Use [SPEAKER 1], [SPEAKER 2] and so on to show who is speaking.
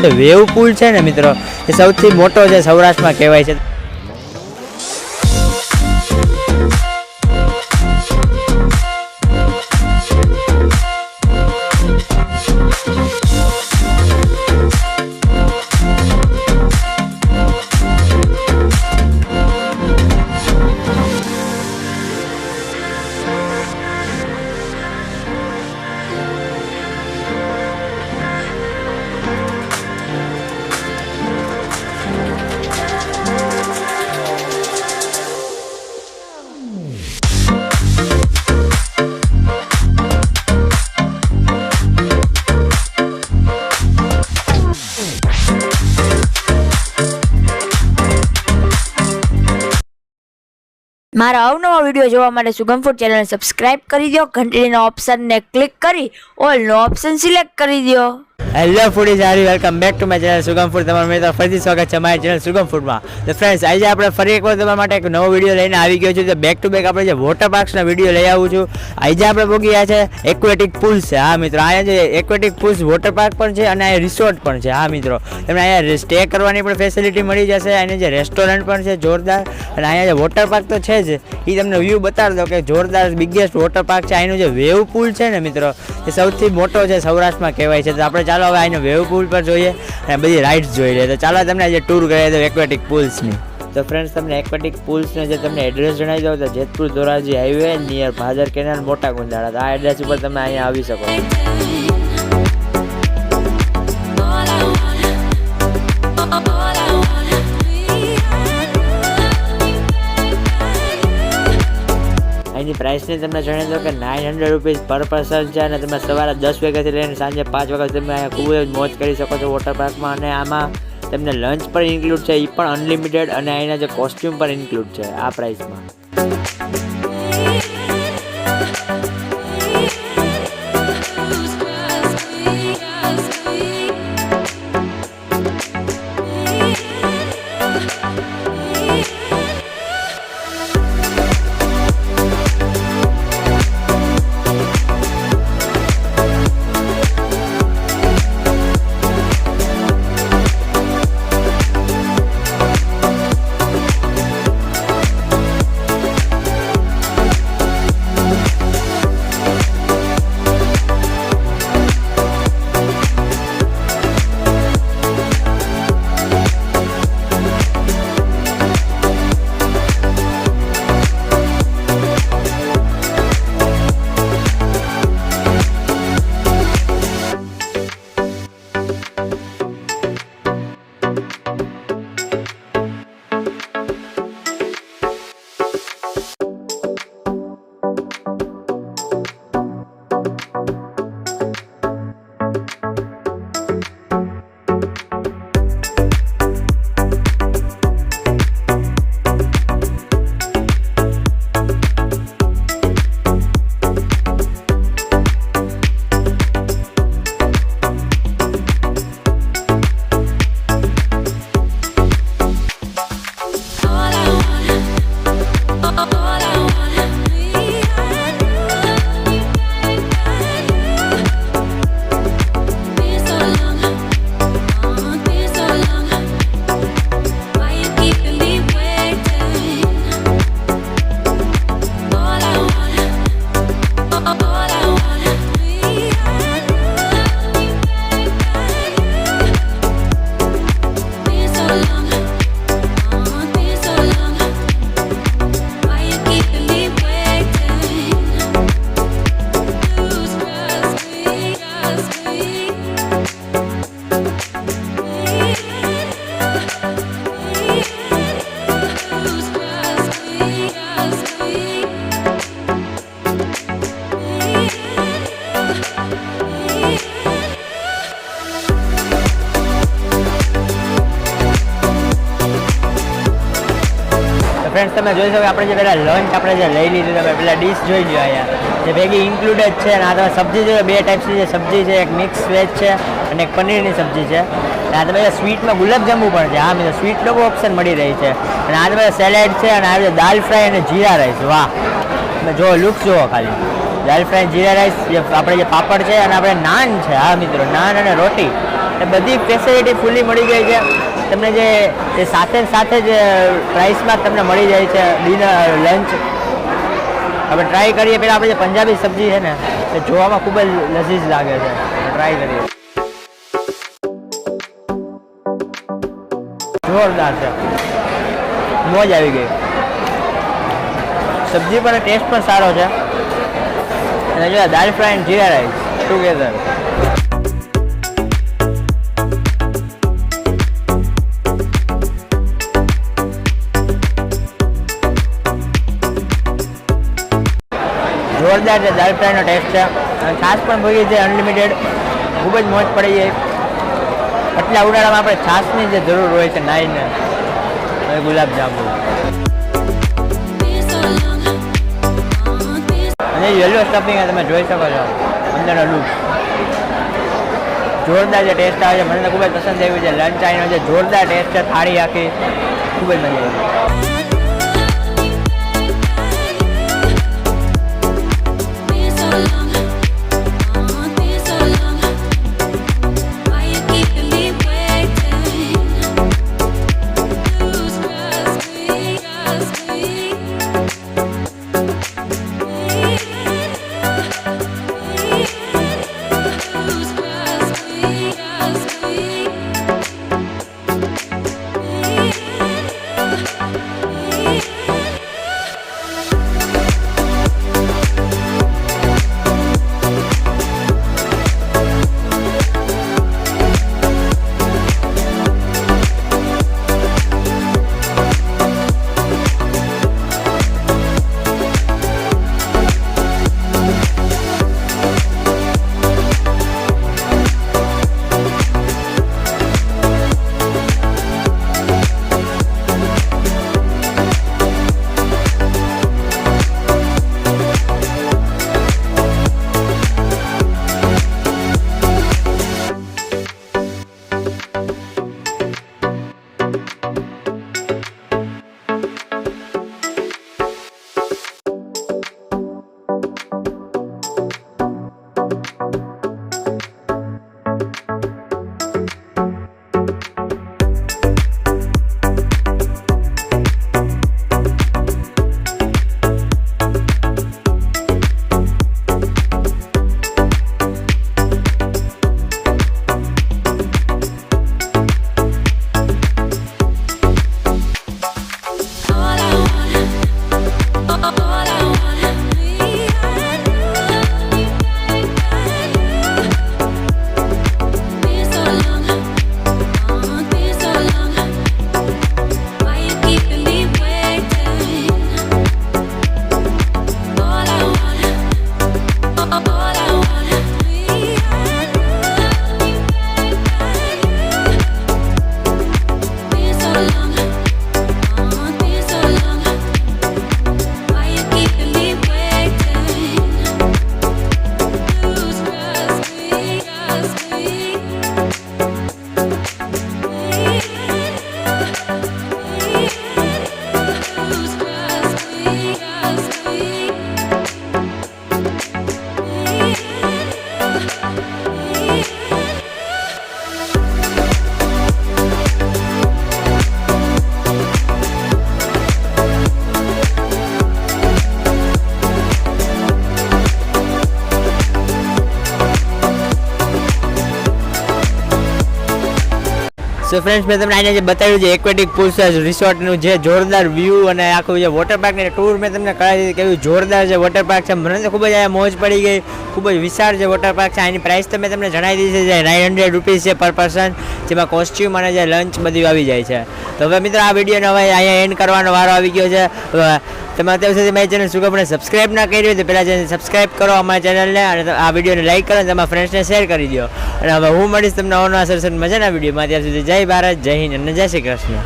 [SPEAKER 1] Wave પુલ છે ને મિત્રો, એ સૌથી મોટો છે સૌરાષ્ટ્રમાં કહેવાય છે.
[SPEAKER 2] મારા અવનવા વિડીયો જોવા માટે સુગમ ફૂડ ચેનલને સબસ્ક્રાઇબ કરી દો, ઘંટડીના ઓપ્શનને ક્લિક કરી ઓલનો ઓપ્શન સિલેક્ટ કરી દો.
[SPEAKER 1] Hello foodies, are welcome back to my channel સુગમ ફૂડ. તમારું મિત્રો ફરીથી સ્વાગત છે મારી ચેનલ સુગમ ફૂડમાં. તો ફ્રેન્ડ્સ, આજે આપણે ફરી એકવાર તમારા માટે એક નવો વિડીયો લઈને આવી ગયો છું. તો બેક ટુ બેક આપણે જે વોટર પાર્ક્સના વિડીયો લઈ આવું છું. આજે આપણે પહોંચી ગયા છે એક્વેટિક પુલ્સ છે. હા મિત્રો, અહીંયા જે એક્વેટિક પુલ્સ વોટર પાર્ક પણ છે અને અહીંયા રિસોર્ટ પણ છે. હા મિત્રો, તમને અહીંયા સ્ટે કરવાની પણ ફેસિલિટી મળી જશે. અહીંયા જે રેસ્ટોરન્ટ પણ છે જોરદાર, અને અહીંયા જે વોટર પાર્ક તો છે જ, એ તમને વ્યૂ બતાવી દો કે જોરદાર બિગેસ્ટ વોટર પાર્ક છે. અહીંનો જે વેવ પુલ છે ને મિત્રો, એ સૌથી મોટો છે સૌરાષ્ટ્રમાં કહેવાય છે. તો આપણે ચાલો હવે અહીંનો વેવ પુલ પર જોઈએ અને બધી રાઇડ્સ જોઈ લે. તો ચાલો તમને આજે ટૂર કરીએ તો એક્વેટિક પુલ્સની. તો ફ્રેન્ડ્સ, તમને એક્વેટિક પુલ્સને જે તમને એડ્રેસ જણાવી દઉં તો Jetpur Dhoraji highway near Bhadar canal મોટા ગુંદાળા. તો આ એડ્રેસ ઉપર તમે અહીંયા આવી શકો છો. એની પ્રાઇસની તમને જણાવી દો કે 900 રૂપીઝ પર પર્સન છે, અને તમે સવારે 10 વાગ્યાથી લઈને સાંજે 5 વાગ્યા તમે અહીંયા ખૂબ જ મોજ કરી શકો છો વોટર પાર્કમાં. અને આમાં તમને લંચ પણ ઇન્ક્લુડ છે, એ પણ અનલિમિટેડ, અને અહીંના જે કોસ્ટ્યુમ પણ ઇન્ક્લુડ છે આ પ્રાઇસમાં. ફ્રેન્ડ્સ, તમે જોઈ શકો આપણે જે પહેલાં લંચ આપણે જે લઈ લીધું, તમે પહેલાં ડીશ જોઈ લો અહીંયા જે ભેગી ઇન્ક્લુડેડ છે. અને આ તમે સબ્જી જોઈએ, બે ટાઈપ્સની જે સબ્જી છે, એક મિક્સ વેજ છે અને એક પનીરની સબ્જી છે. અને આ તમે સ્વીટમાં ગુલાબજાંબુ પણ છે. હા મિત્રો, સ્વીટનો બહુ ઓપ્શન મળી રહી છે. અને આ તમે સેલેડ છે, અને આ દાલ ફ્રાય અને જીરા રાઈસ. વાહ, તમે જો લુક જુઓ ખાલી, દાલ ફ્રાય જીરા રાઈસ, જે આપણે જે પાપડ છે અને આપણે નાન છે. હા મિત્રો, નાન અને રોટી એ બધી ફેસિલિટી ફૂલી મળી ગઈ છે તમને. જે સાથે જ પ્રાઇસમાં તમને મળી જાય છે ડિનર લંચ. આપણે ટ્રાય કરીએ. પહેલાં આપણે જે પંજાબી સબ્જી છે ને એ જોવામાં ખૂબ જ લઝીઝ લાગે છે. ટ્રાય કરીએ. જોરદાર છે, મોજ આવી ગઈ. સબ્જી પણ ટેસ્ટ પણ સારો છે. અને જો દાલ ફ્રાય અને જીરા રાઈસ ટુગેધર. જોરદાર છે દાલ ફ્રાયનો ટેસ્ટ છે. અને છાશ પણ ભરી છે અનલિમિટેડ. ખૂબ જ મોજ પડી જાય. આટલા ઉનાળામાં આપણે છાશની જે જરૂર હોય છે નાઈને. અને ગુલાબજાંબુ અને યલો સ્ટફિંગ તમે જોઈ શકો છો. અંદરનો લુક જોરદાર જે ટેસ્ટ આવે છે. મને તો ખૂબ જ પસંદ આવ્યું છે. લંચ આવીનો જે જોરદાર ટેસ્ટ છે. થાળી આખી ખૂબ જ મજા આવી. સો ફ્રેન્ડ્સ, મેં તમને આજે જે બતાવ્યું છે એક્વેટિક પૂલ રિસોર્ટનું જે જોરદાર વ્યૂ અને આખું જે વોટર પાર્કની ટૂર મેં તમને કરાવી દીધી. કેવું જોરદાર જે વોટર પાર્ક છે. મને તો ખૂબ જ અહીંયા મોજ પડી ગઈ. ખૂબ જ વિશાળ જે વોટર પાર્ક છે. આની પ્રાઇસ તો મેં તમને જણાવી દીધી છે. 900 રૂપીસ છે પર પર્સન, જેમાં કોસ્ચ્યુમ અને જે લંચ બધું આવી જાય છે. તો હવે મિત્રો આ વિડીયોને હવે અહીંયા એન્ડ કરવાનો વારો આવી ગયો છે. તમે અત્યાર સુધી મારી ચેનલ સુગમને સબસ્ક્રાઈબ ના કરી હોય તો પહેલાં ચેનલ સબસ્ક્રાઈબ કરો અમારી ચેનલને, અને આ વિડીયોને લાઈક કરો અને તમારા ફ્રેન્ડ્સને શેર કરી દો. અને હવે હું મળીશ તમને અવનવા સરસ મજાના વિડીયોમાં. ત્યાર સુધી જય ભારત, જય હિન્દ અને જય શ્રી કૃષ્ણ.